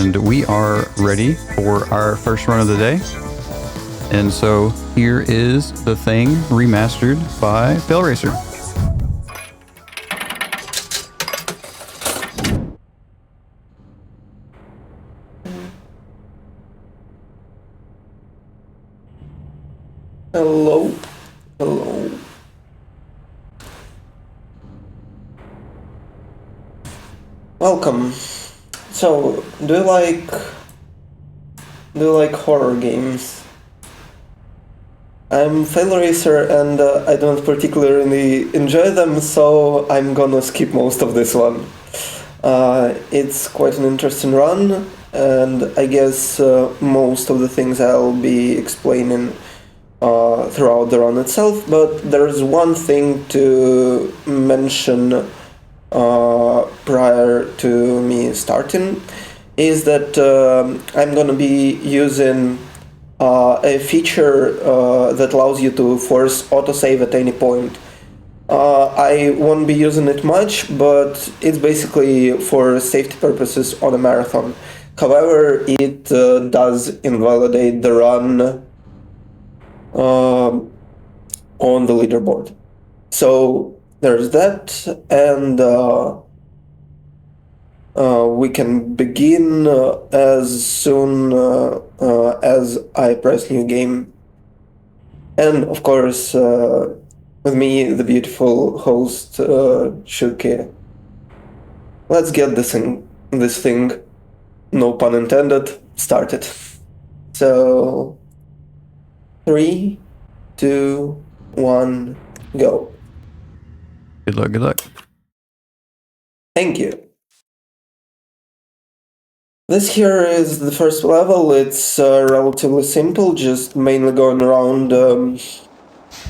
and we are ready for our first run of the day. And so here is The Thing Remastered by Failracer. Hello. Hello. Welcome. So, do you like horror games? I'm Failracer and I don't particularly enjoy them, so I'm gonna skip most of this one. It's quite an interesting run, and I guess most of the things I'll be explaining throughout the run itself, but there's one thing to mention prior to me starting, is that I'm gonna be using a feature that allows you to force autosave at any point. I won't be using it much, but it's basically for safety purposes on a marathon. However, it does invalidate the run on the leaderboard. So there's that, and we can begin as soon as I press new game. And of course, with me, the beautiful host, Shuki. Let's get this thing, no pun intended, started. So, 3, 2, 1, go. Good luck, good luck. Thank you. This here is the first level. It's relatively simple, just mainly going around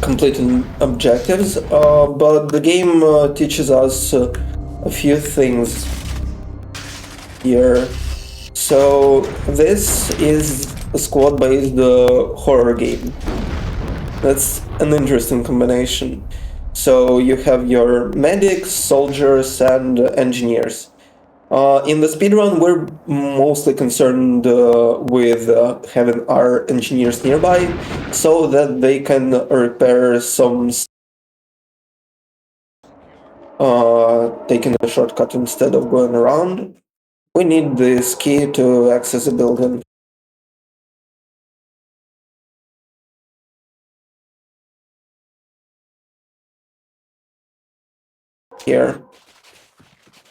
completing objectives, but the game teaches us a few things here. So this is a squad-based horror game. That's an interesting combination. So you have your medics, soldiers, and engineers. In the speedrun, we're mostly concerned with having our engineers nearby so that they can repair some taking a shortcut instead of going around. We need this key to access a building. Here.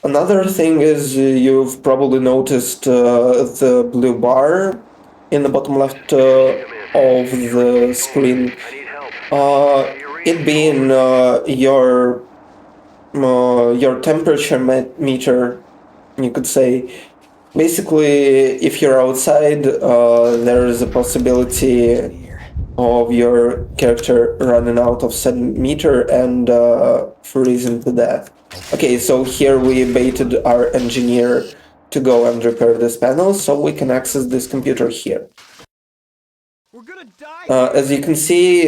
Another thing is you've probably noticed the blue bar in the bottom left of the screen. It being your temperature meter, you could say. Basically, if you're outside, there is a possibility of your character running out of said meter and freezing to death. Okay, so here we baited our engineer to go and repair this panel, so we can access this computer here. As you can see,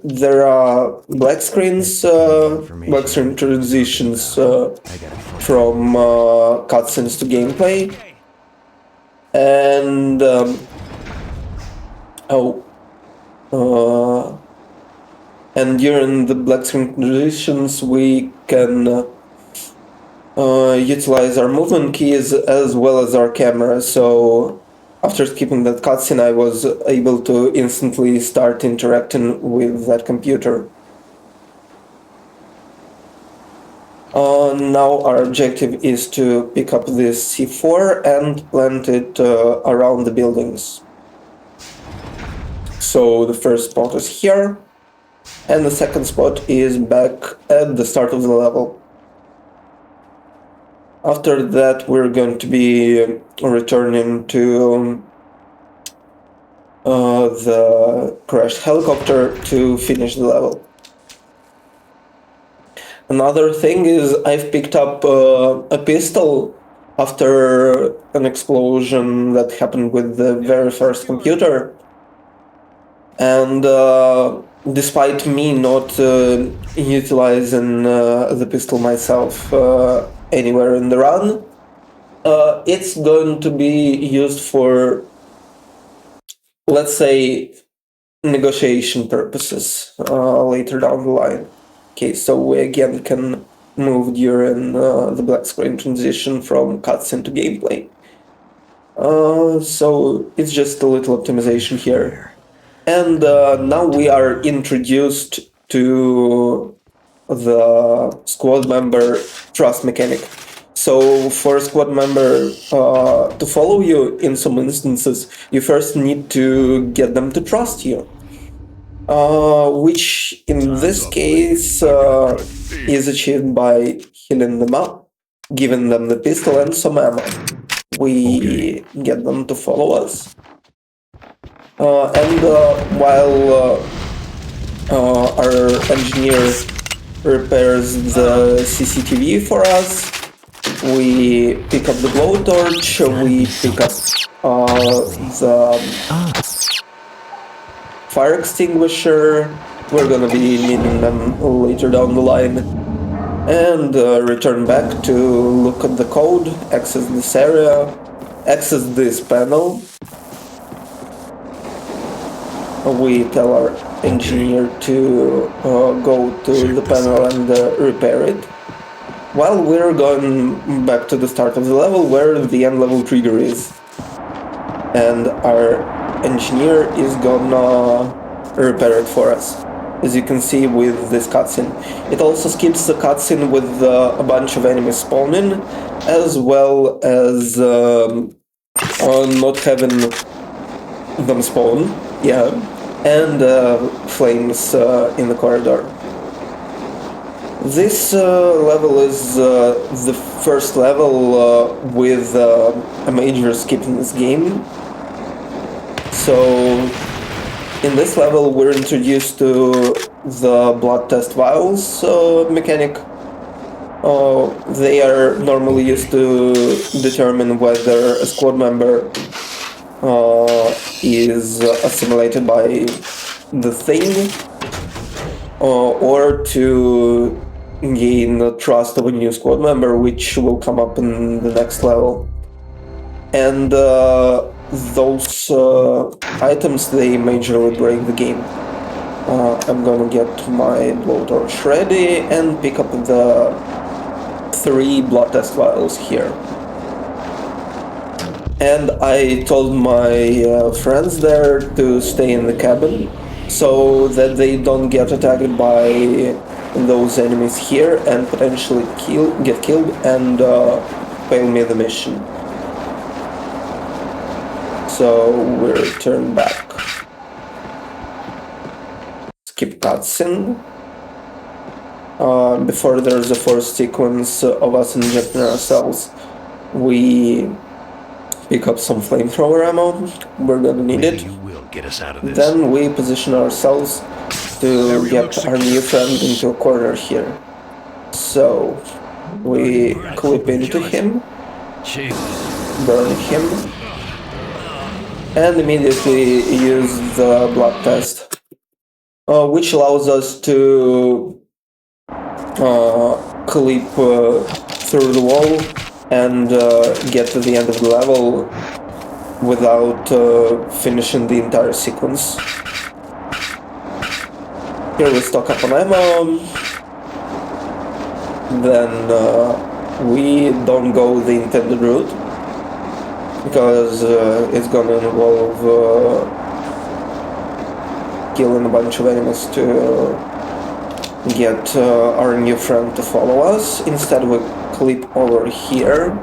there are black screens, black screen transitions from cutscenes to gameplay, and and during the black screen transitions we can utilize our movement keys as well as our camera. So after skipping that cutscene, I was able to instantly start interacting with that computer. Now our objective is to pick up this C4 and plant it around the buildings. So the first spot is here, and the second spot is back at the start of the level. After that, we're going to be returning to the crashed helicopter to finish the level. Another thing is I've picked up a pistol after an explosion that happened with the very first computer. And despite me not utilizing the pistol myself anywhere in the run, It's going to be used for, let's say, negotiation purposes later down the line. Okay, so we again can move during the black screen transition from cutscene to gameplay. So it's just a little optimization here. And now we are introduced to the squad member trust mechanic. So for a squad member to follow you in some instances, you first need to get them to trust you. Which in this case is achieved by healing them up, giving them the pistol and some ammo. We get them to follow us. And while our engineer repairs the CCTV for us, we pick up the blowtorch, we pick up the fire extinguisher. We're gonna be needing them later down the line. And return back to look at the code, access this area, access this panel. We tell our engineer to go to the panel and repair it. While we're going back to the start of the level where the end level trigger is. And our engineer is gonna repair it for us, as you can see with this cutscene. It also skips the cutscene with a bunch of enemies spawning, as well as not having them spawn, and flames in the corridor. This level is the first level with a major skip in this game. So in this level we're introduced to the blood test vials mechanic. They are normally used to determine whether a squad member is assimilated by the thing or to gain the trust of a new squad member, which will come up in the next level. And those items, they majorly break the game. I'm gonna get my blowtorch ready and pick up the 3 blood test vials here. And I told my friends there to stay in the cabin so that they don't get attacked by those enemies here and potentially get killed and fail me the mission. So we return back. Skip cutscene. Before there's a first sequence of us injecting ourselves, we pick up some flamethrower ammo. We're gonna need it. You will get us out of this. Then we position ourselves to get our new friend into a corner here. So we clip into him, burn him, and immediately use the blood test, which allows us to clip through the wall and get to the end of the level without finishing the entire sequence. Here we stock up on ammo, then we don't go the intended route, because it's gonna involve killing a bunch of enemies to get our new friend to follow us. Instead we clip over here,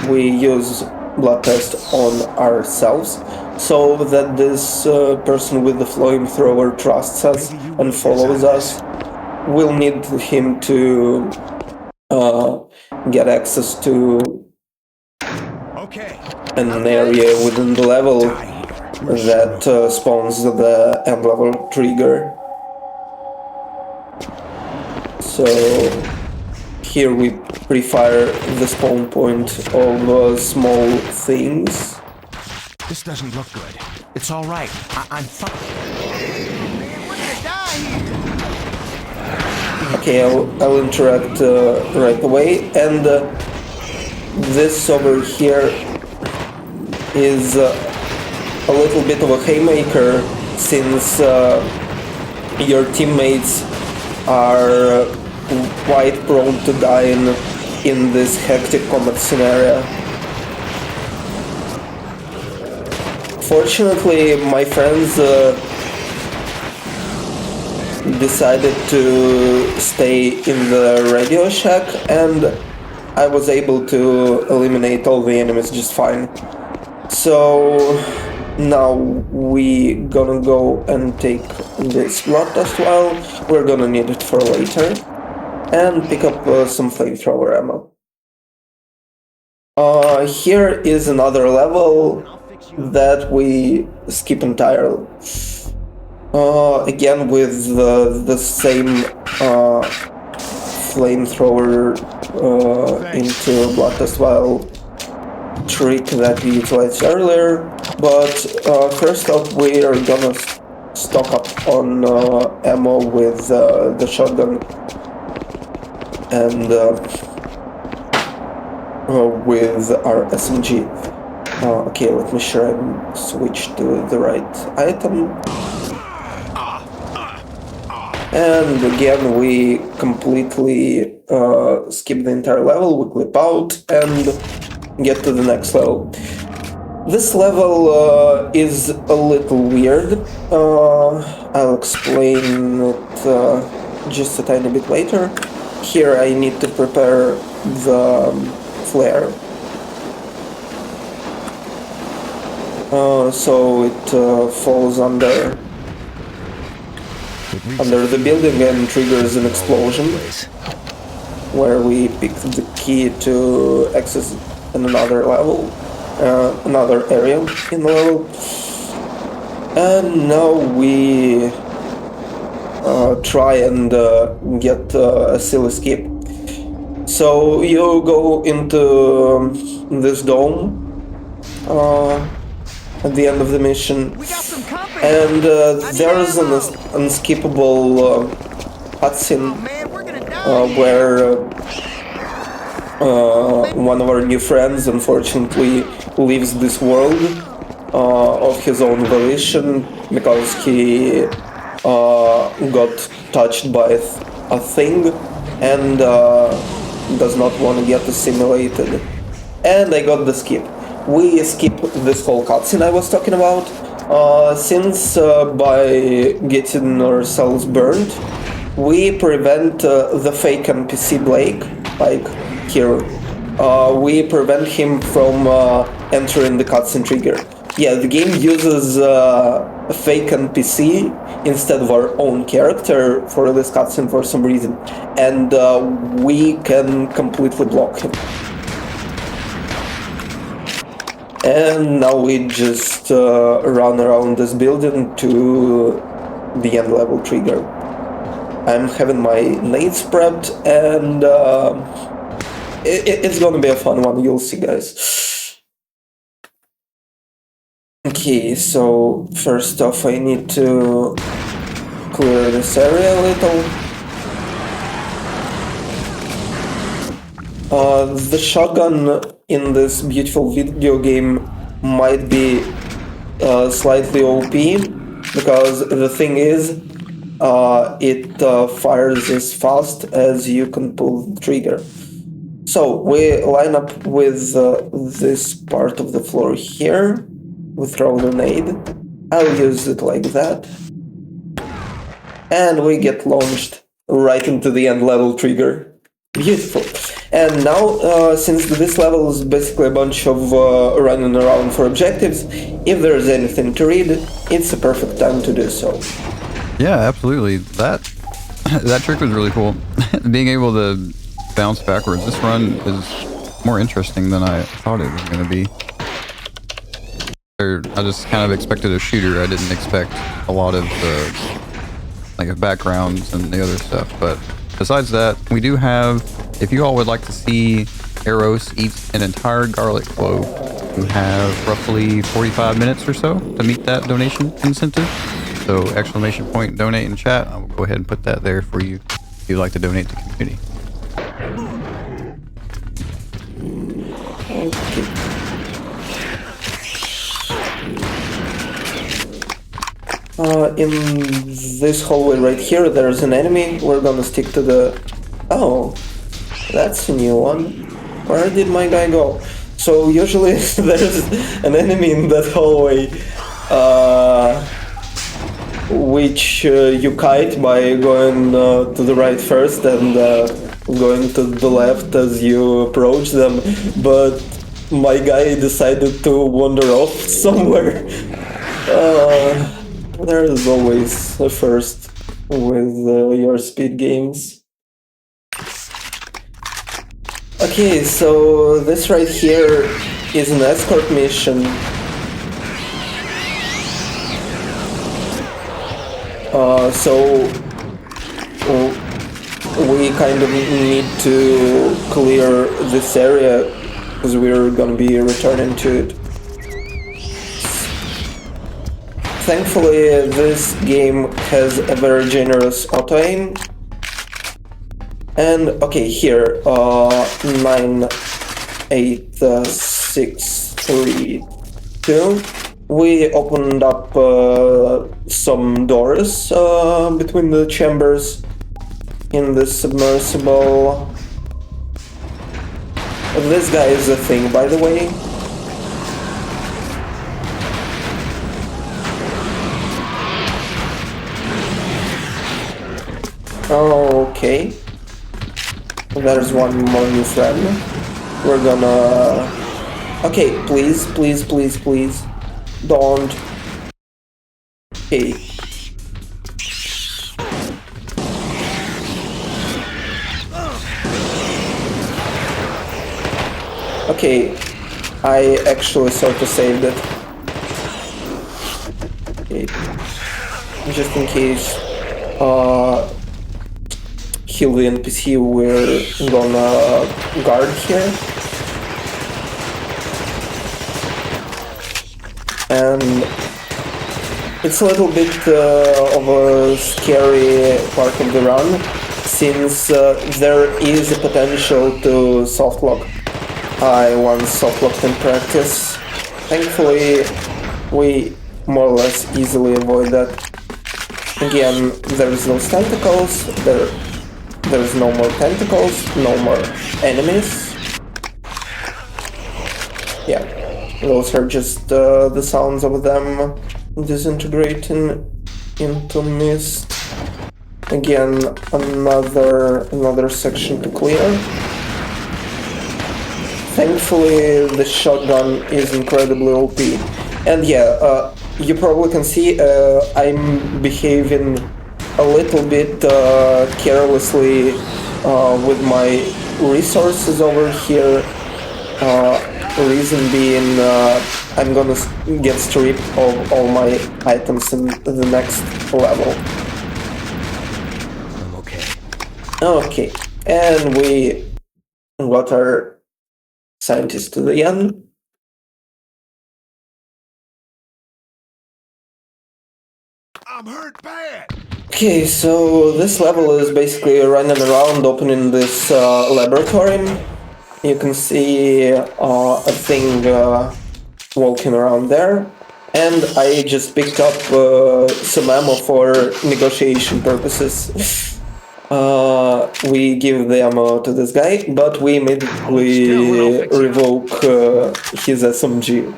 we use blood test on ourselves, so that this person with the flamethrower trusts us and follows us. We'll need him to get access to an area within the level that spawns the end level trigger. So here we pre-fire the spawn point of small things. This doesn't look good. It's all right. I'm fine. Okay, I'll interact right away, and this over here is a little bit of a haymaker, since your teammates are quite prone to dying in this hectic combat scenario. Fortunately, my friends decided to stay in the radio shack, and I was able to eliminate all the enemies just fine. So now we gonna go and take this blood test vial. We're gonna need it for later, and pick up some flamethrower ammo. Here is another level that we skip entirely. Again with the same flamethrower into blood test vial trick that we utilized earlier, but first off we are gonna stock up on ammo with the shotgun and with our SMG. Okay, let me sure I switch to the right item. And again, we completely skip the entire level, we clip out and get to the next level. This level is a little weird. I'll explain it just a tiny bit later. Here I need to prepare the flare. So it falls under the building and triggers an explosion, where we pick the key to access another level, another area in the level. And now we try and get a seal escape. So you go into this dome at the end of the mission, and there is an unskippable cutscene where one of our new friends unfortunately leaves this world of his own volition because he got touched by a thing and does not want to get assimilated. And I got the skip. We skip this whole cutscene I was talking about, since by getting ourselves burned, we prevent the fake NPC Blake, like here, we prevent him from entering the cutscene trigger. Yeah, the game uses a fake NPC instead of our own character for this cutscene for some reason, and we can completely block him. And now we just run around this building to the end level trigger. I'm having my nades prepped, and it's gonna be a fun one, you'll see, guys. Okay, so first off I need to clear this area a little. The shotgun in this beautiful video game might be slightly OP, because the thing is, it fires as fast as you can pull the trigger. So we line up with this part of the floor here. We throw the nade. I'll use it like that. And we get launched right into the end level trigger. Beautiful. And now, since this level is basically a bunch of running around for objectives, if there's anything to read, it's a perfect time to do so. Yeah, absolutely. That trick was really cool. Being able to bounce backwards. This run is more interesting than I thought it was going to be. I just kind of expected a shooter. I didn't expect a lot of like backgrounds and the other stuff. But besides that, we do have, if you all would like to see Eros eat an entire garlic clove, you have roughly 45 minutes or so to meet that donation incentive. So exclamation point donate in chat. I will go ahead and put that there for you if you'd like to donate to community. In this hallway right here, there's an enemy. We're gonna stick to the... Oh, that's a new one. Where did my guy go? So usually there's an enemy in that hallway, which you kite by going to the right first and going to the left as you approach them, but my guy decided to wander off somewhere. There is always a first with your speed games. Okay, so this right here is an escort mission. So we kind of need to clear this area because we're gonna be returning to it. Thankfully, this game has a very generous auto-aim. And okay, here, 9, 8, 6, 3, 2. We opened up some doors between the chambers in the submersible. This guy is a thing, by the way. Okay. There's one more new friend. We're gonna... Okay, please, please, please, please. Don't. Okay. Okay, I actually sort of saved it. Okay. Just in case kill the NPC, we're gonna guard here. And it's a little bit of a scary part of the run, since there is a potential to softlock. I once softlocked in practice. Thankfully, we more or less easily avoid that. Again, there's no tentacles, there's no more tentacles, no more enemies. Yeah, those are just the sounds of them disintegrating into mist. Again, another section to clear. Thankfully, the shotgun is incredibly OP. And yeah, you probably can see I'm behaving a little bit carelessly with my resources over here. Reason being, I'm gonna get stripped of all my items in the next level. I'm okay. Okay, and we got our scientist to the end. I'm hurt bad. Okay, so this level is basically running around opening this laboratory. You can see a thing walking around there, and I just picked up some ammo for negotiation purposes. We give the ammo to this guy, but we immediately revoke his SMG.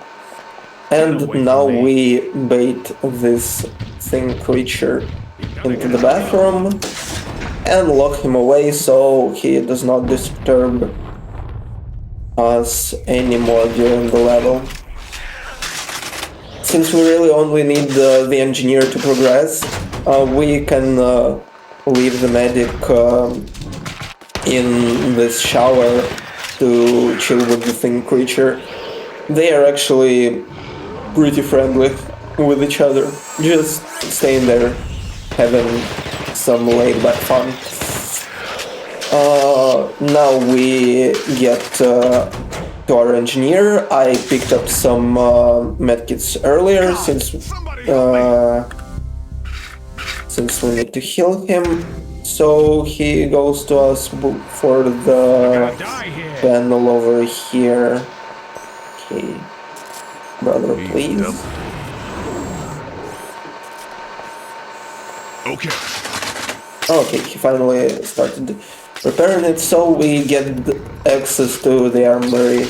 And now we bait this thing creature into the bathroom and lock him away so he does not disturb us anymore during the level. Since we really only need the engineer to progress, we can leave the medic in this shower to chill with the thing creature. They are actually pretty friendly with each other, just staying there, having some laid-back fun. Now we get to our engineer. I picked up some medkits earlier since we need to heal him. So he goes to us for the panel over here. Okay, brother, please. Okay. Okay, he finally started repairing it, so we get access to the armory,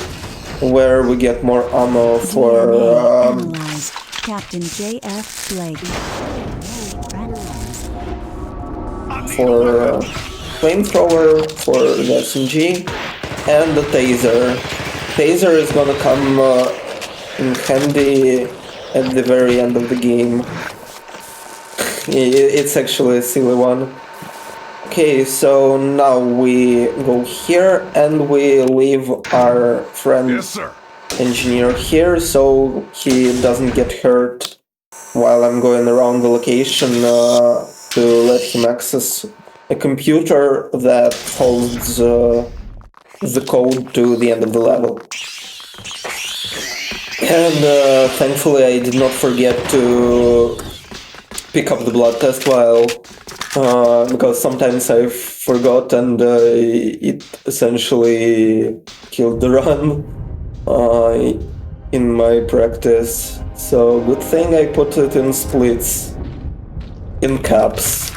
where we get more ammo for DNA analyzed. Captain J.F. Blake. flamethrower, for the SMG, and the taser. Taser is gonna come in handy at the very end of the game. It's actually a silly one. Okay, so now we go here and we leave our friend Yes, sir. engineer here so he doesn't get hurt while I'm going around the location to let him access a computer that holds the code to the end of the level. And thankfully I did not forget to pick up the blood test while because sometimes I forgot and it essentially killed the run in my practice. So good thing I put it in splits, in caps,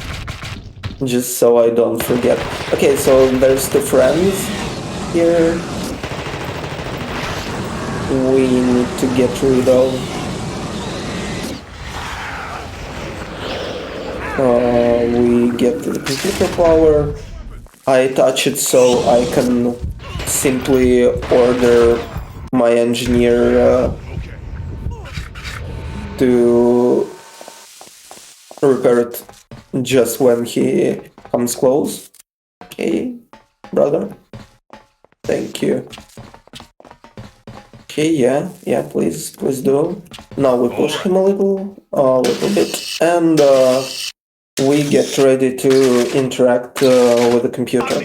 just so I don't forget. Okay, so there's the friends here we need to get rid of. We get the computer power. I touch it so I can simply order my engineer to repair it just when he comes close. Okay, brother. Thank you. Okay, yeah, please do. Now we push him a little bit, and we get ready to interact with the computer.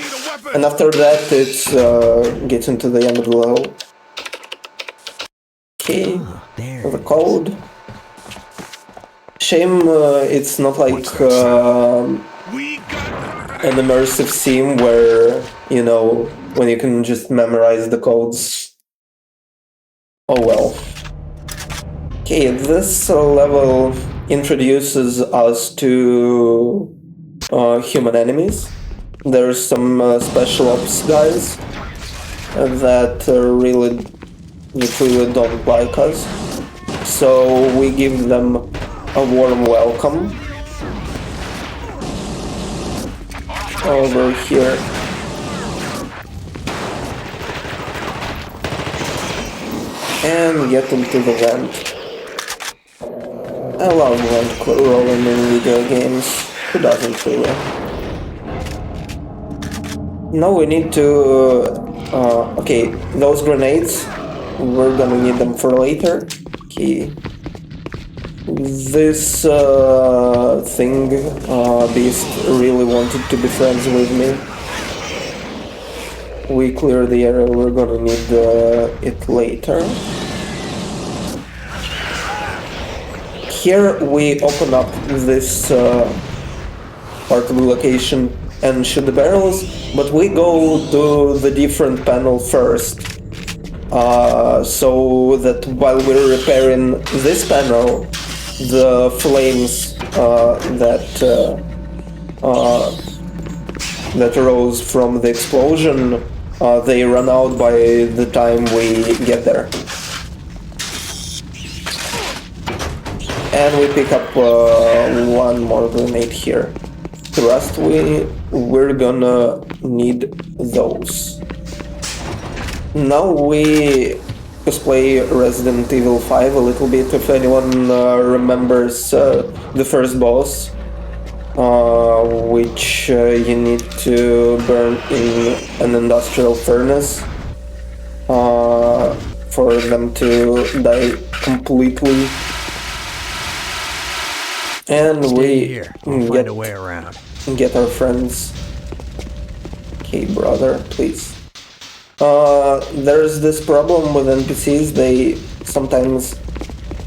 And after that, it's gets into the end of the level. Okay, the code. Shame it's not like an immersive sim where, you know, when you can just memorize the codes. Oh well. Okay, this level introduces us to human enemies. There's some special ops guys that really don't like us. So we give them a warm welcome over here. And get into the vent. I love vent rolling in video games. Who doesn't really? Now we need to... okay, those grenades, we're gonna need them for later. Okay. This thing, Beast, really wanted to be friends with me. We clear the area, we're gonna need it later. Here we open up this part of the location and shoot the barrels, but we go to the different panel first. So that while we're repairing this panel, the flames that arose from the explosion, they run out by the time we get there. And we pick up one more grenade here. The rest we're gonna need those. Now we play Resident Evil 5 a little bit, if anyone remembers the first boss, which you need to burn in an industrial furnace for them to die completely. And we find a way around. Get our friends. Okay, brother, please. There's this problem with NPCs, they sometimes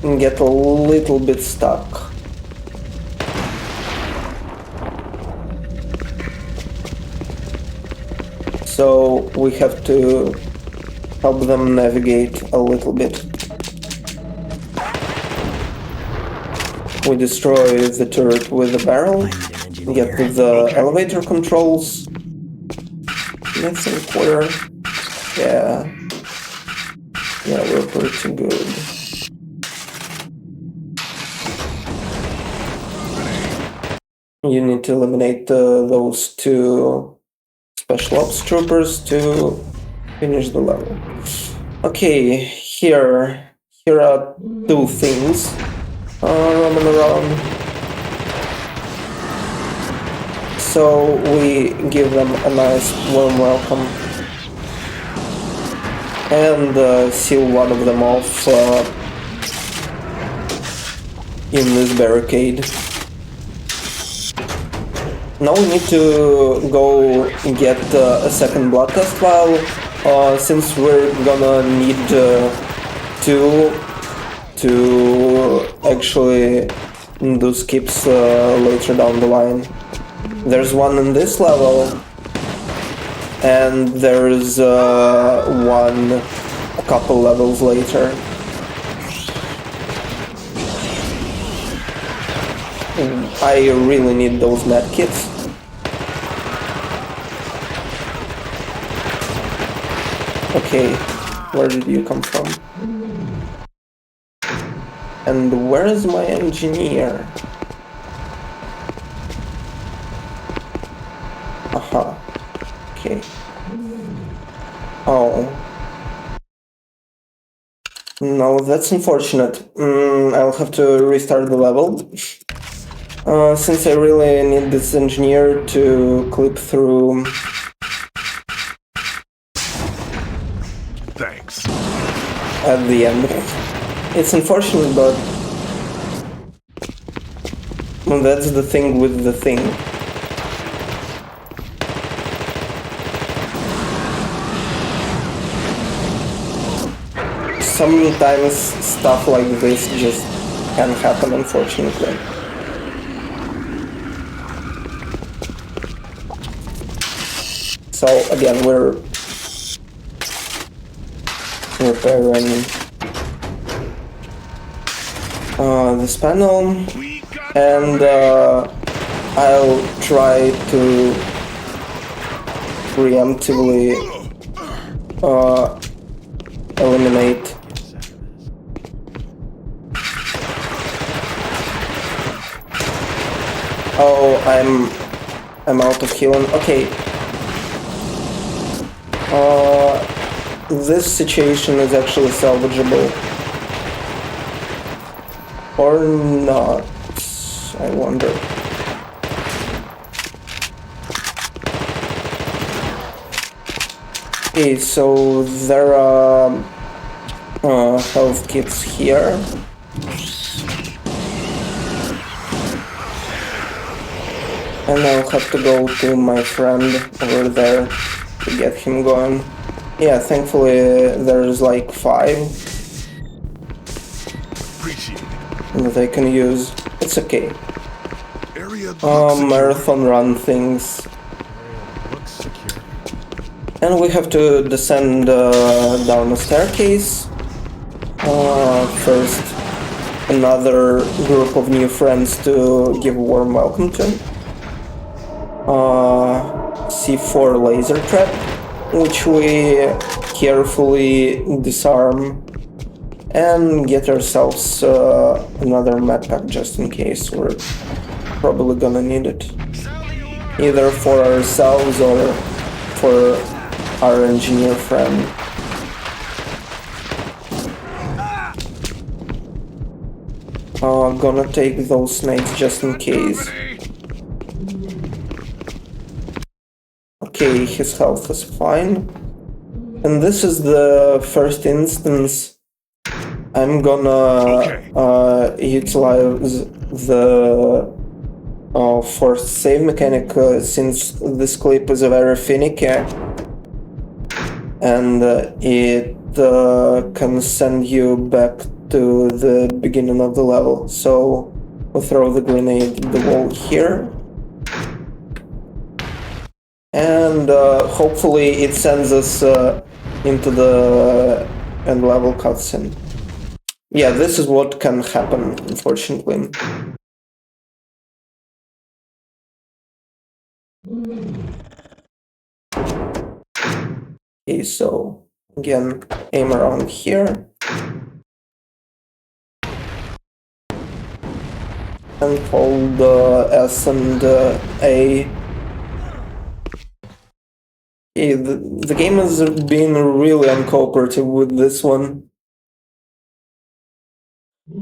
get a little bit stuck. So we have to help them navigate a little bit. We destroy the turret with a barrel, get the elevator controls. I think we're... yeah, we're pretty good. You need to eliminate those two special ops troopers to finish the level. Okay, here are two things roaming around. So we give them a nice warm welcome and seal one of them off in this barricade. Now we need to go get a second blood test vial, since we're gonna need two to actually do skips later down the line. There's one in this level, and there's one a couple levels later. I really need those medkits. Okay, where did you come from? And where is my engineer? Aha. Okay. Oh. No, that's unfortunate. I'll have to restart the level. Since I really need this engineer to clip through. Thanks. At the end. It's unfortunate, but well, that's the thing with the thing. Sometimes stuff like this just can happen, unfortunately. So again, we're repairing this panel, and I'll try to preemptively eliminate I'm out of healing. Okay. This situation is actually salvageable. Or not, I wonder. Okay, so there are health kits here. And I'll have to go to my friend over there to get him going. Yeah, thankfully there's like 5 that I can use. It's okay. Marathon run things. And we have to descend down a staircase. First, another group of new friends to give a warm welcome to. C4 laser trap, which we carefully disarm and get ourselves another medpack just in case. We're probably gonna need it, either for ourselves or for our engineer friend. Gonna take those snakes just in case. Okay, his health is fine. And this is the first instance I'm gonna utilize the forced save mechanic, since this clip is very finicky and it can send you back to the beginning of the level. So we'll throw the grenade at the wall here. And hopefully it sends us into the end level cutscene. Yeah, this is what can happen, unfortunately. Okay, so again, aim around here. And hold S and A. Okay, the game has been really uncooperative with this one. A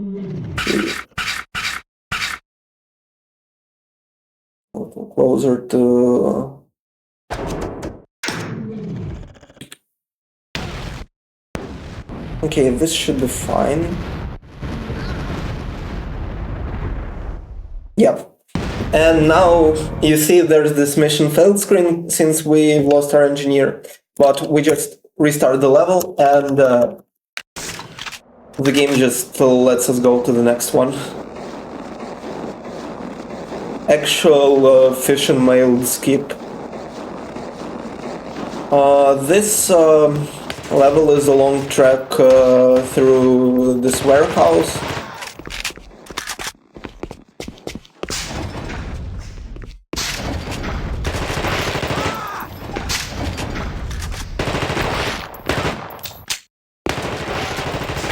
little closer to... Okay, this should be fine. Yep. And now you see there's this mission failed screen since we lost our engineer. But we just restart the level and the game just lets us go to the next one. Actual fish and mail skip. This level is a long track through this warehouse.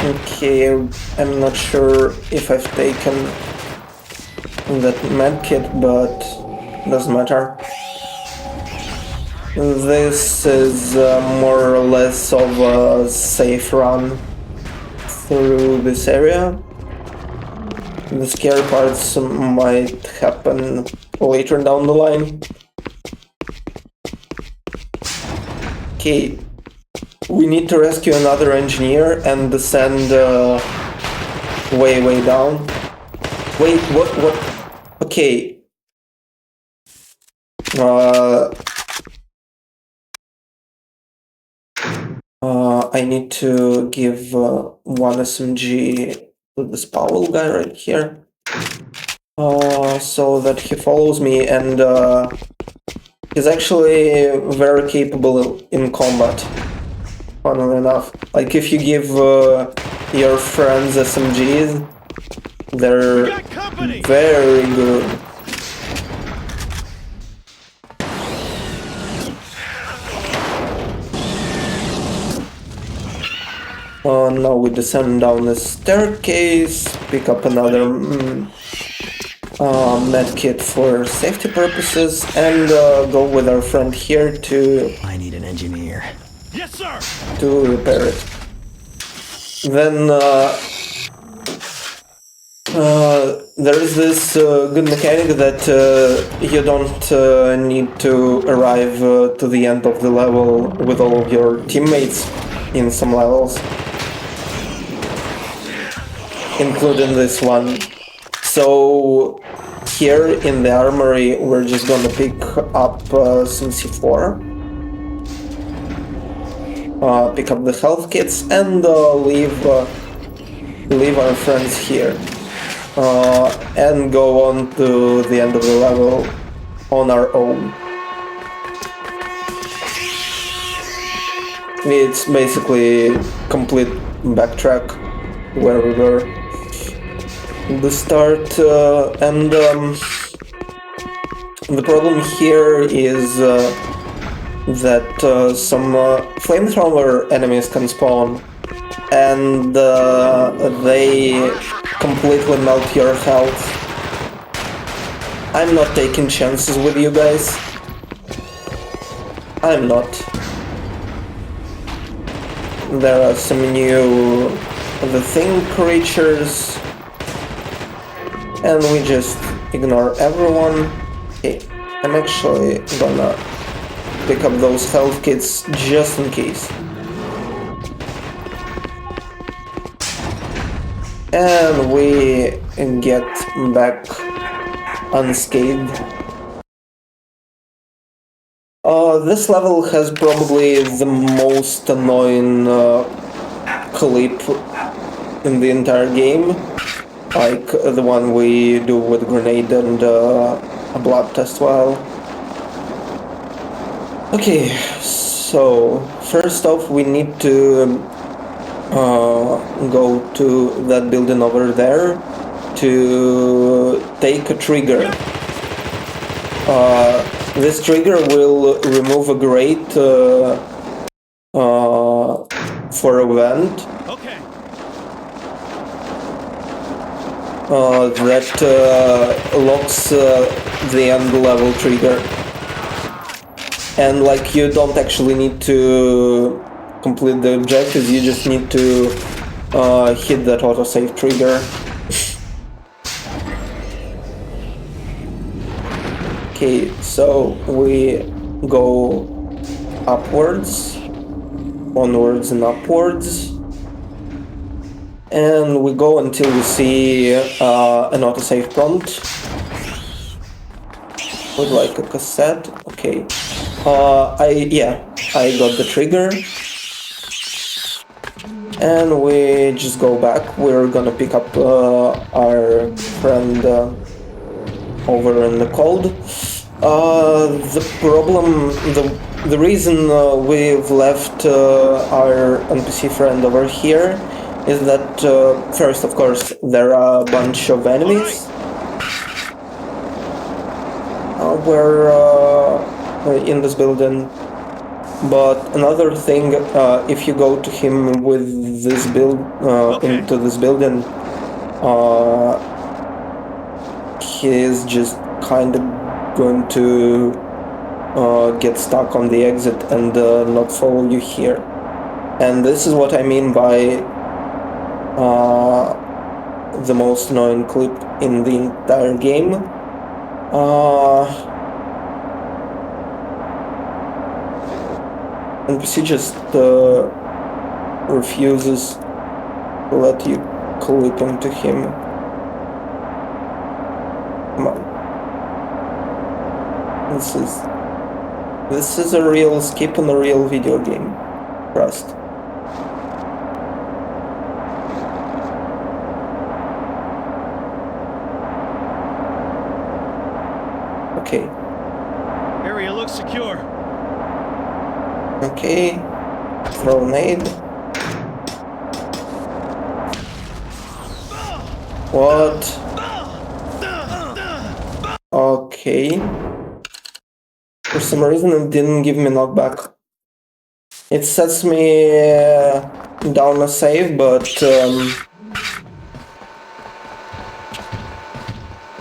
Okay, I'm not sure if I've taken that medkit, but doesn't matter. This is more or less of a safe run through this area. The scary parts might happen later down the line. Okay, we need to rescue another engineer and descend way down. Wait, what? Okay. I need to give one SMG to this Powell guy right here. So that he follows me, and he's actually very capable in combat. Funnily enough, like if you give your friends SMGs, they're very good. Now we descend down the staircase, pick up another medkit for safety purposes, and go with our friend here to... I need an engineer. Yes, sir! To repair it. Then there is this good mechanic that you don't need to arrive to the end of the level with all of your teammates in some levels, including this one. So here in the armory we're just gonna pick up some C4, pick up the health kits, and leave our friends here, and go on to the end of the level on our own. It's basically complete backtrack where we were at the start, and the problem here is that some flamethrower enemies can spawn, and they completely melt your health. I'm not taking chances with you guys. I'm not. There are some new The Thing creatures, and we just ignore everyone. Okay, I'm actually gonna pick up those health kits just in case. And we get back unscathed. This level has probably the most annoying clip in the entire game, like the one we do with a grenade and a blood test vial. Okay, so first off we need to go to that building over there to take a trigger. This trigger will remove a grate for a vent Okay. that locks the end level trigger. And like you don't actually need to complete the objectives, you just need to hit that autosave trigger. Okay, so we go upwards, onwards and upwards, and we go until we see an autosave prompt with like a cassette. Okay, I got the trigger, and we just go back. We're gonna pick up our friend over in the cold. The problem, the reason we've left our NPC friend over here is that first, of course, there are a bunch of enemies. We're in this building. But another thing, if you go to him with this build into this building, he is just kind of going to get stuck on the exit and not follow you here. And this is what I mean by the most annoying clip in the entire game. NPC just refuses to let you clip into him. Come on. This is a real skip in a real video game. Trust. Okay. Area looks secure. Okay. Throw nade. What? Okay. For some reason it didn't give me knockback. It sets me down a save, but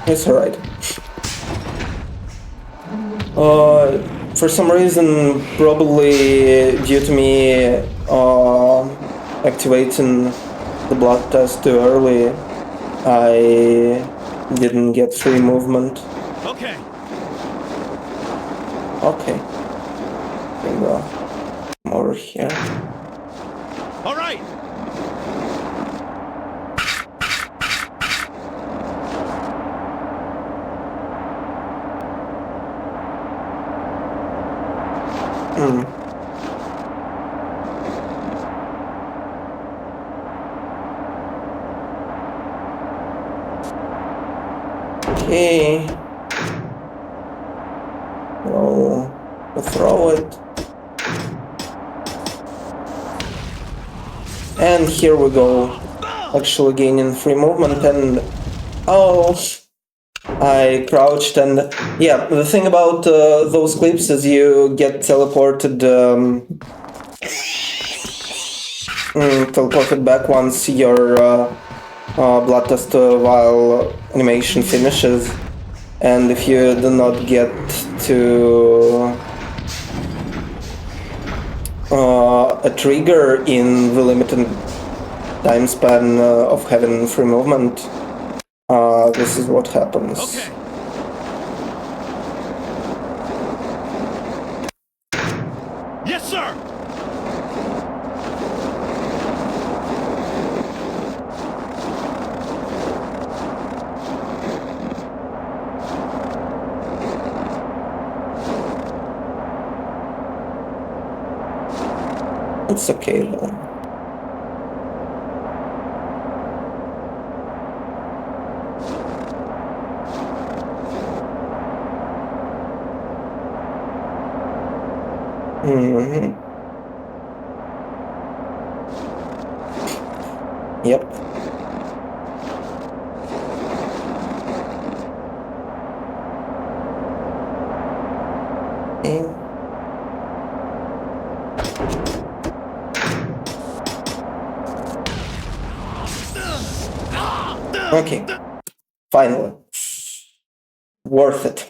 it's alright. For some reason, probably due to me activating the blood test too early, I didn't get free movement. Okay. Okay. There we go. I'm over here. All right. Okay. Oh, throw it. And here we go. Actually gaining free movement and... Oh! I crouched and... Yeah, the thing about those clips is you get teleported... teleported back once your blood test while animation finishes. And if you do not get to a trigger in the limited time span of having free movement, this is what happens. Okay. Yes, sir. It's okay though. Okay. Okay, finally. Worth it.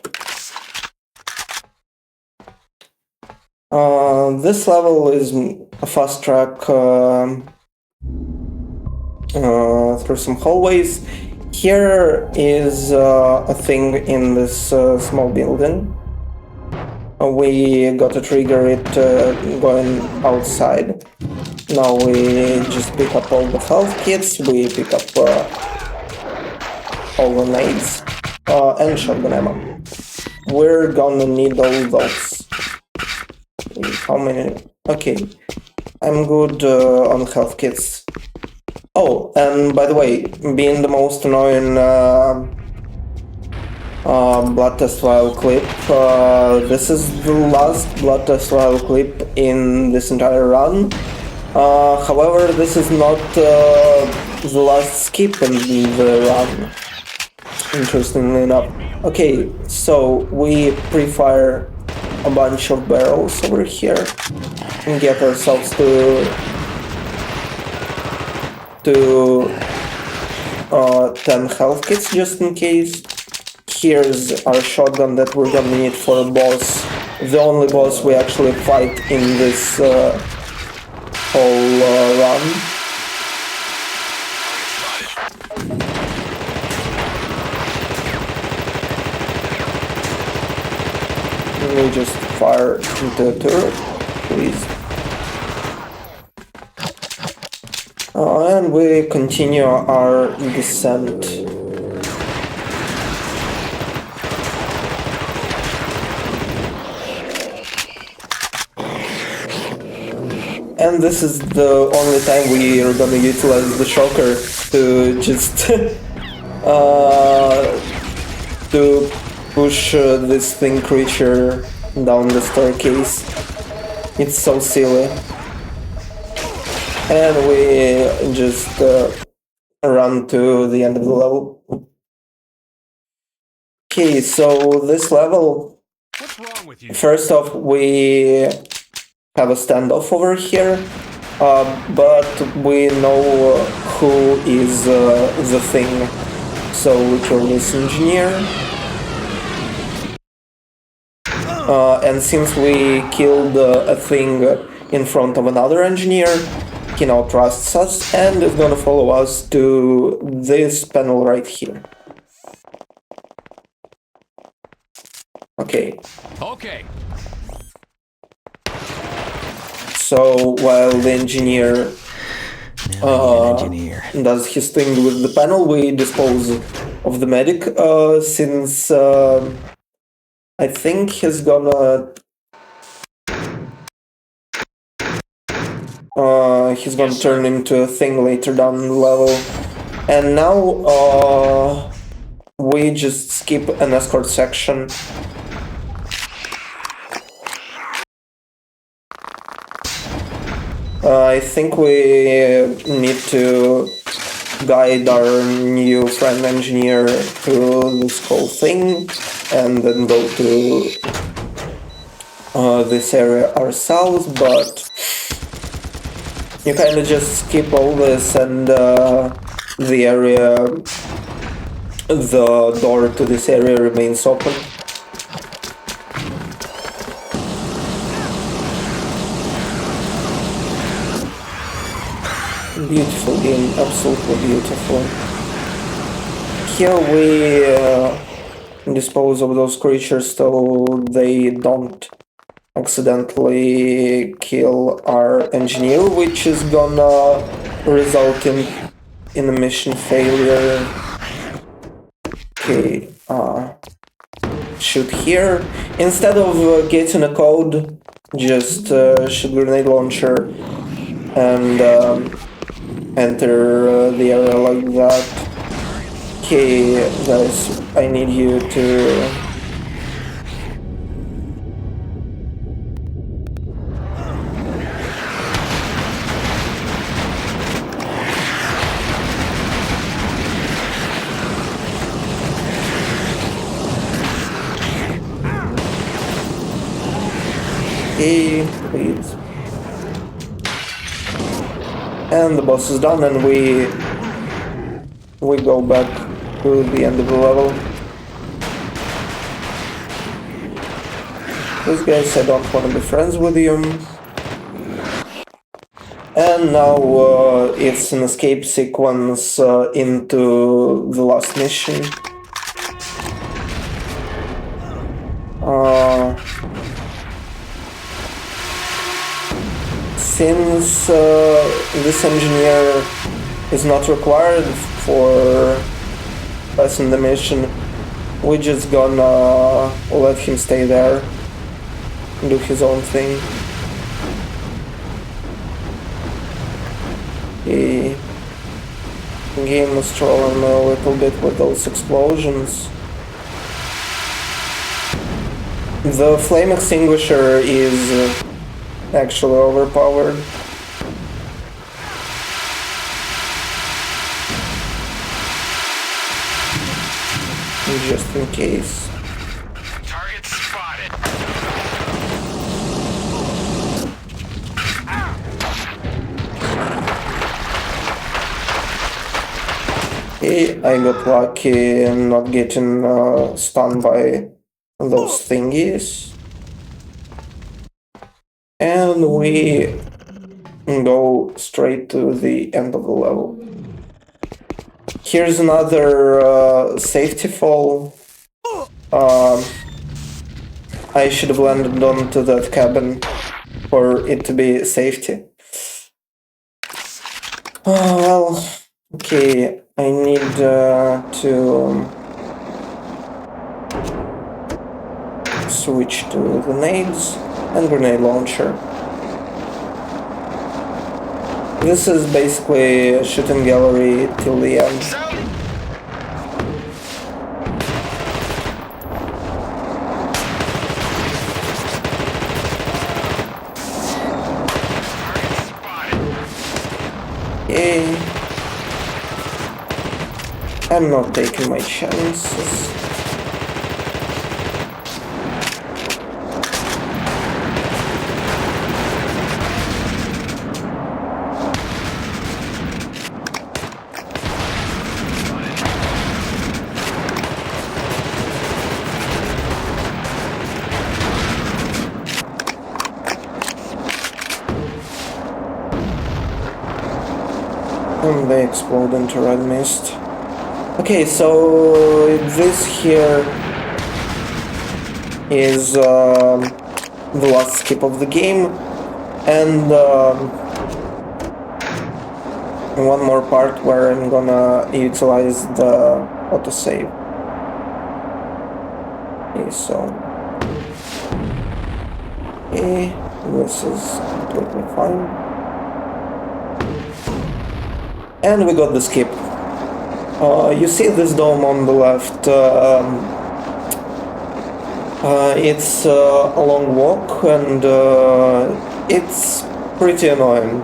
This level is a fast track through some hallways. Here is a thing in this small building. We got to trigger it going outside. Now we just pick up all the health kits, we pick up all the nades and shotgun ammo. We're gonna need all those. How many? Okay, I'm good on health kits. Oh, and by the way, being the most annoying blood test vial clip, this is the last blood test vial clip in this entire run. However, this is not the last skip in the run, interestingly enough. Okay, so we pre-fire a bunch of barrels over here and get ourselves to 10 health kits just in case. Here's our shotgun that we're gonna need for a boss, the only boss we actually fight in this whole run. We just fire into the turret, please. And we continue our descent. And this is the only time we are gonna utilize the shocker to just to push this thing creature down the staircase. It's so silly. And we just run to the end of the level. Okay, so this level, What's wrong with you? first off, we have a standoff over here, but we know who is the thing, so we kill this engineer. And since we killed a thing in front of another engineer, he now trusts us and is gonna follow us to this panel right here. Okay. Okay. So while the engineer does his thing with the panel, we dispose of the medic, since I think he's gonna turn into a thing later down the level. And now we just skip an escort section. I think we need to guide our new friend engineer through this whole thing and then go to this area ourselves, but you kind of just skip all this and the door to this area remains open. Beautiful game, absolutely beautiful. Here we dispose of those creatures so they don't accidentally kill our engineer, which is gonna result in a mission failure. Okay, shoot here. Instead of getting a code, just shoot grenade launcher and enter the area like that. Okay, guys, I need you to... Okay, please. And the boss is done, and we go back to the end of the level. These guys, I don't want to be friends with you. And now it's an escape sequence into the last mission. Since this engineer is not required for passing the mission, we're just gonna let him stay there and do his own thing. The game is trolling me a little bit with those explosions. The flame extinguisher is actually overpowered. Just in case. Target spotted. Okay, I got lucky in not getting stunned by those thingies. And we go straight to the end of the level. Here's another safety fall. I should have landed onto that cabin for it to be safety. Well, okay, I need to switch to grenades and grenade launcher. This is basically a shooting gallery till the end. Okay. I'm not taking my chances. And they explode into red mist. Okay, so this here is the last skip of the game, and one more part where I'm gonna utilize the autosave. Okay, so okay, this is completely fine. And we got the skip. You see this dome on the left. It's a long walk, and it's pretty annoying.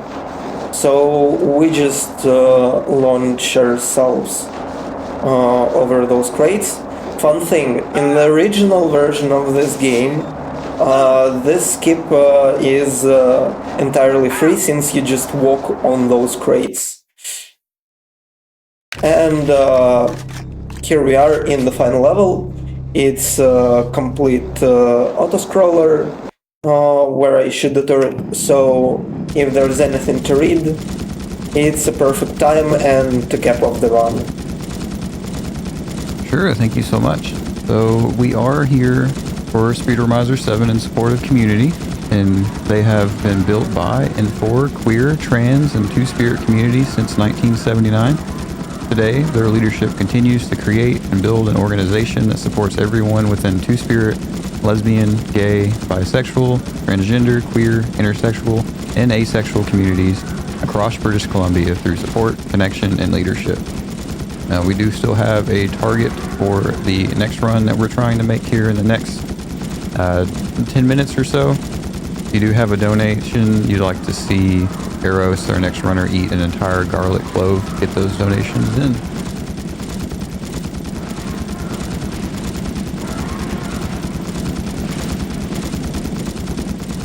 So we just launch ourselves over those crates. Fun thing, in the original version of this game, this skip is entirely free, since you just walk on those crates. And here we are in the final level. It's a complete auto-scroller where I shoot the turret, so if there's anything to read, it's a perfect time and to cap off the run. Sure, thank you so much. So we are here for Speedromizer 7 in support of Community, and they have been built by and for queer, trans, and two-spirit communities since 1979. Today, their leadership continues to create and build an organization that supports everyone within two-spirit, lesbian, gay, bisexual, transgender, queer, intersexual, and asexual communities across British Columbia through support, connection, and leadership. Now, we do still have a target for the next run that we're trying to make here in the next 10 minutes or so. If you do have a donation you'd like to see Eros, our next runner, eat an entire garlic clove, get those donations in.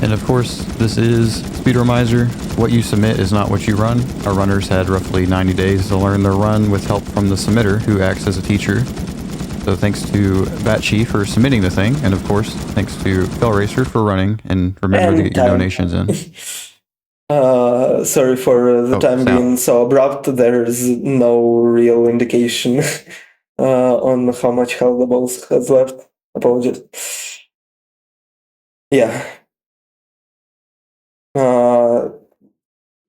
And of course, this is Speedromizer. What you submit is not what you run. Our runners had roughly 90 days to learn their run with help from the submitter, who acts as a teacher. So thanks to Batchi for submitting the thing, and of course, thanks to Failracer for running, and remember to get your donations in. Sorry for the time being so abrupt. There's no real indication on how much health the boss has left. Apologies. Yeah.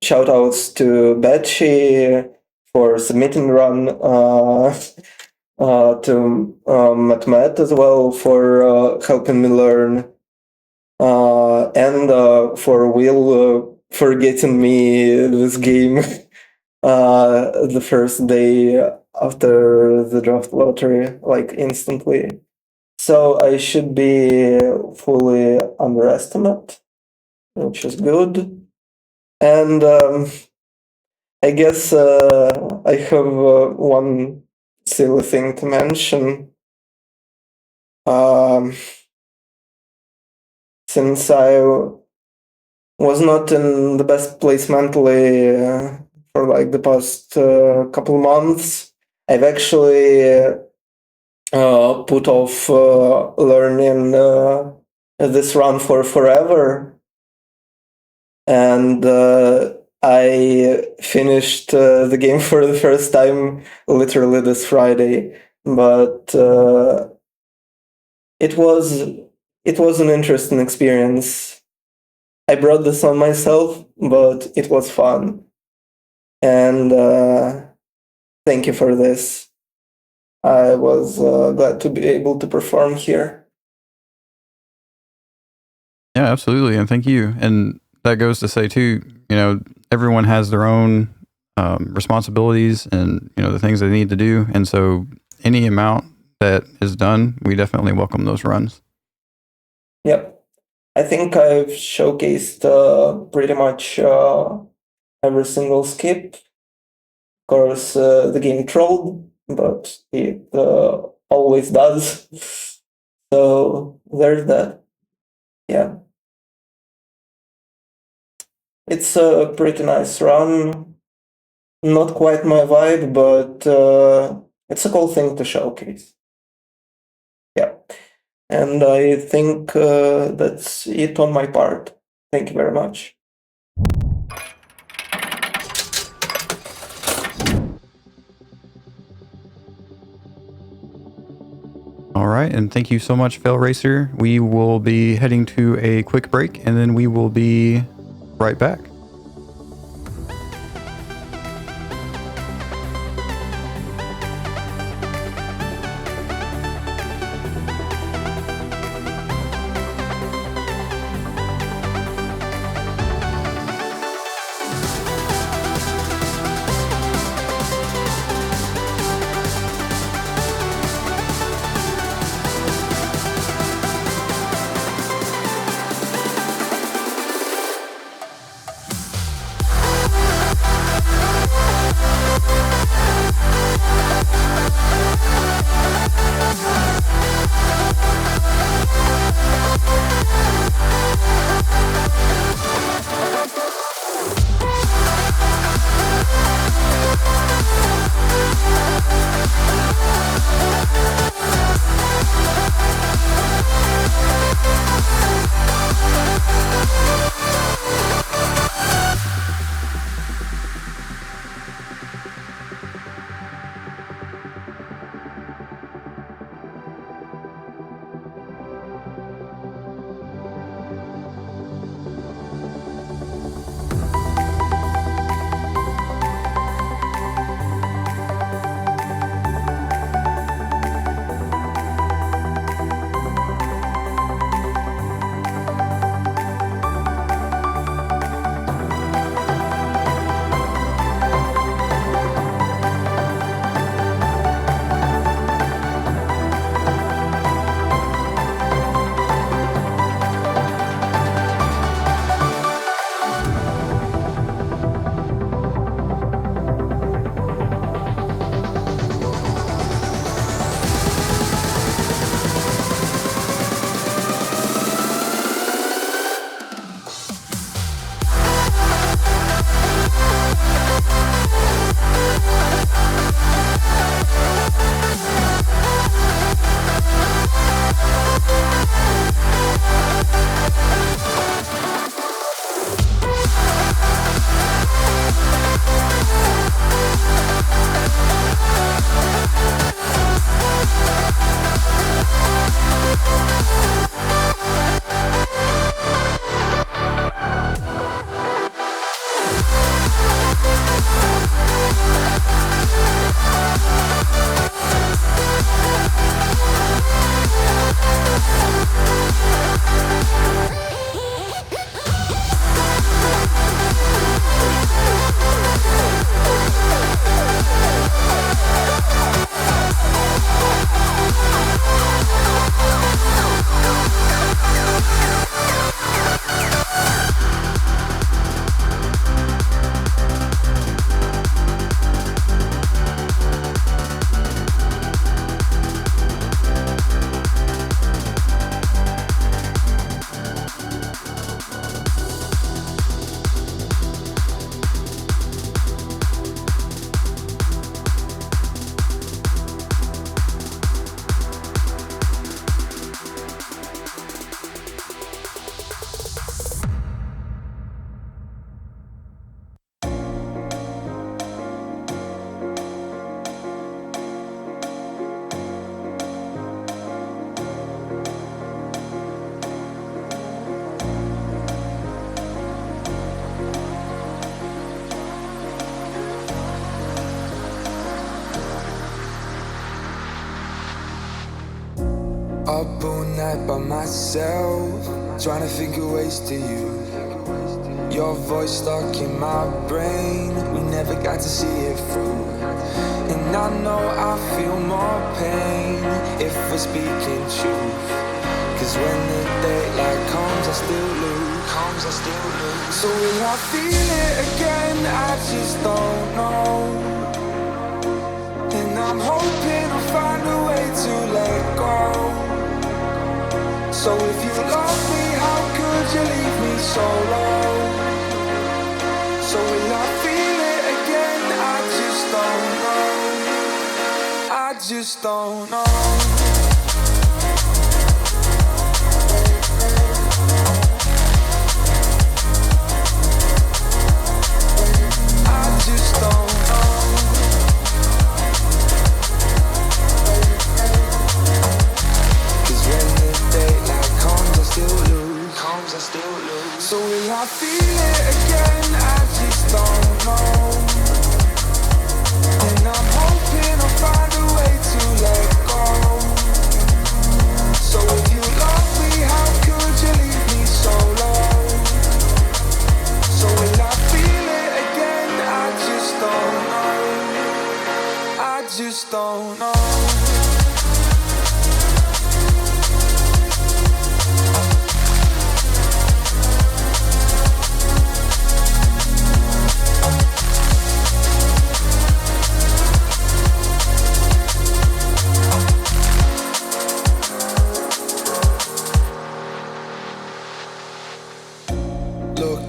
Shout outs to Batchi for submitting run, to Matt as well for helping me learn, and for Will for getting me this game the first day after the draft lottery, like instantly. So I should be fully underestimate, which is good. And I guess I have one silly thing to mention. Since I was not in the best place mentally for like the past couple months, I've actually put off learning this run for forever. And I finished the game for the first time literally this Friday, but it was an interesting experience. I brought this on myself, but it was fun. And thank you for this. I was glad to be able to perform here. Yeah, absolutely, and thank you. And that goes to say too, everyone has their own responsibilities and the things they need to do, and so any amount that is done, we definitely welcome those runs. Yep. I think I've showcased pretty much every single skip. Of course, the game trolled, but it always does. So there's that. Yeah. It's a pretty nice run. Not quite my vibe, but it's a cool thing to showcase. Yeah. And I think that's it on my part. Thank you very much. All right, and thank you so much, Failracer. We will be heading to a quick break, and then we will be right back. Up all night by myself, trying to think of ways to use your voice stuck in my brain. We never got to see it through. And I know I feel more pain if we're speaking truth. Cause when the daylight comes, I still lose. So will I feel it again? I just don't know. And I'm hoping I'll find a way to let go. So if you love me, how could you leave me so low? So will I feel it again? I just don't know. I just don't know. I just don't know. Cause when the daylight comes, I still lose. So will I feel it again? I just don't know. And I'm hoping I'll find a way to let go. So if you love me, how could you leave me so low? So will I feel it again? I just don't know. I just don't know.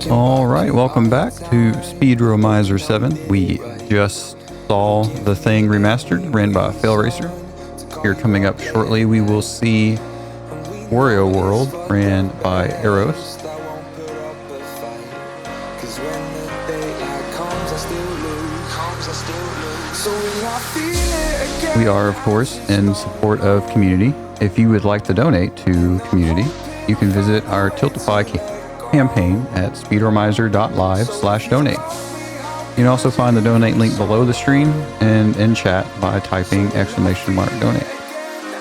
All right, welcome back to Speedromizer 7. We just saw The Thing Remastered, ran by Failracer. Here coming up shortly, we will see Wario World, ran by Eros. We are, of course, in support of Community. If you would like to donate to Community, you can visit our Tiltify campaign at speedromizer.live/donate. You can also find the donate link below the stream and in chat by typing !donate.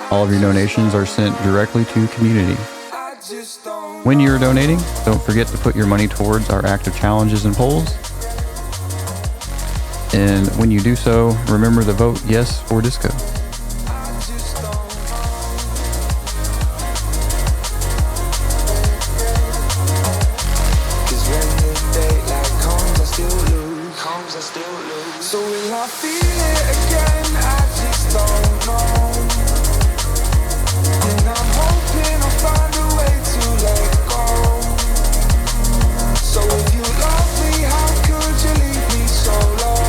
All of your donations are sent directly to Community. When you're donating, don't forget to put your money towards our active challenges and polls. And when you do so, remember to vote yes for Disco. So will I feel it again? I just don't know. And I'm hoping I'll find a way to let go. So if you love me, how could you leave me so low?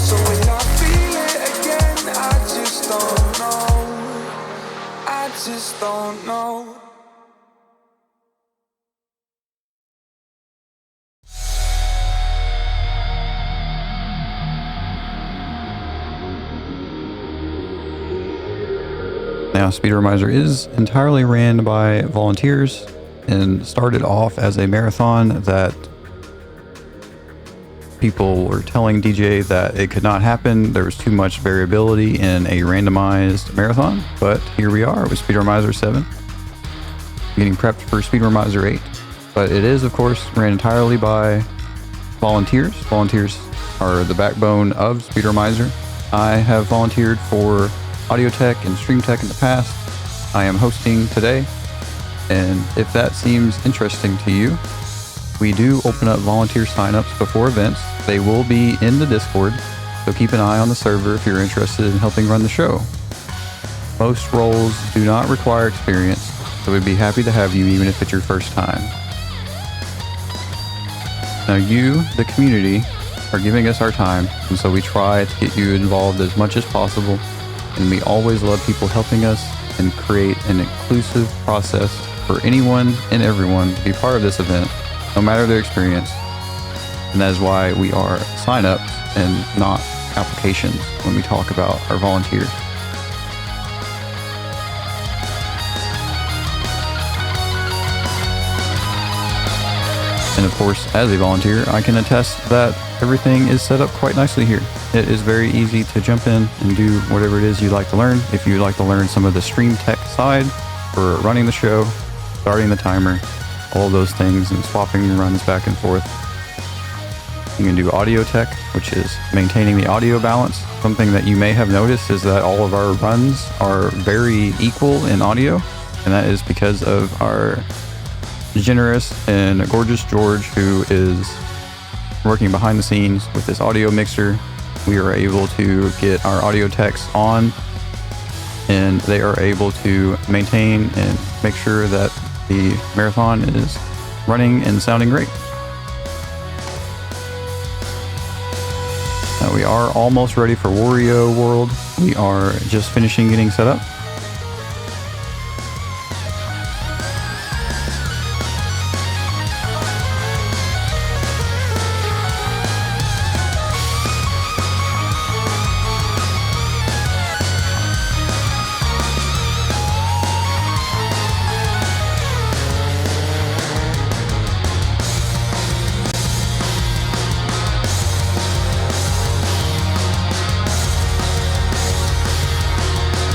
So will I feel it again? I just don't know. I just don't know. Now, Speedromizer is entirely ran by volunteers and started off as a marathon that people were telling DJ that it could not happen. There was too much variability in a randomized marathon, but here we are with Speedromizer 7, getting prepped for Speedromizer 8. But it is, of course, ran entirely by volunteers. Volunteers are the backbone of Speedromizer. I have volunteered for audio tech and stream tech in the past. I am hosting today, and if that seems interesting to you, we do open up volunteer signups before events. They will be in the Discord, so keep an eye on the server if you're interested in helping run the show. Most roles do not require experience, so we'd be happy to have you even if it's your first time. Now you, the community, are giving us our time, and so we try to get you involved as much as possible. And we always love people helping us and create an inclusive process for anyone and everyone to be part of this event, no matter their experience. And that is why we are sign-ups and not applications when we talk about our volunteers. And of course, as a volunteer, I can attest that everything is set up quite nicely here. it is very easy to jump in and do whatever it is you like to learn. If you like to learn some of the stream tech side for running the show, starting the timer, all of those things, and swapping runs back and forth. You can do audio tech, which is maintaining the audio balance. Something that you may have noticed is that all of our runs are very equal in audio, and that is because of our generous and gorgeous George, who is working behind the scenes with this audio mixer. We are able to get our audio techs on, and they are able to maintain and make sure that the marathon is running and sounding great. Now we are almost ready for Wario World. We are just finishing getting set up.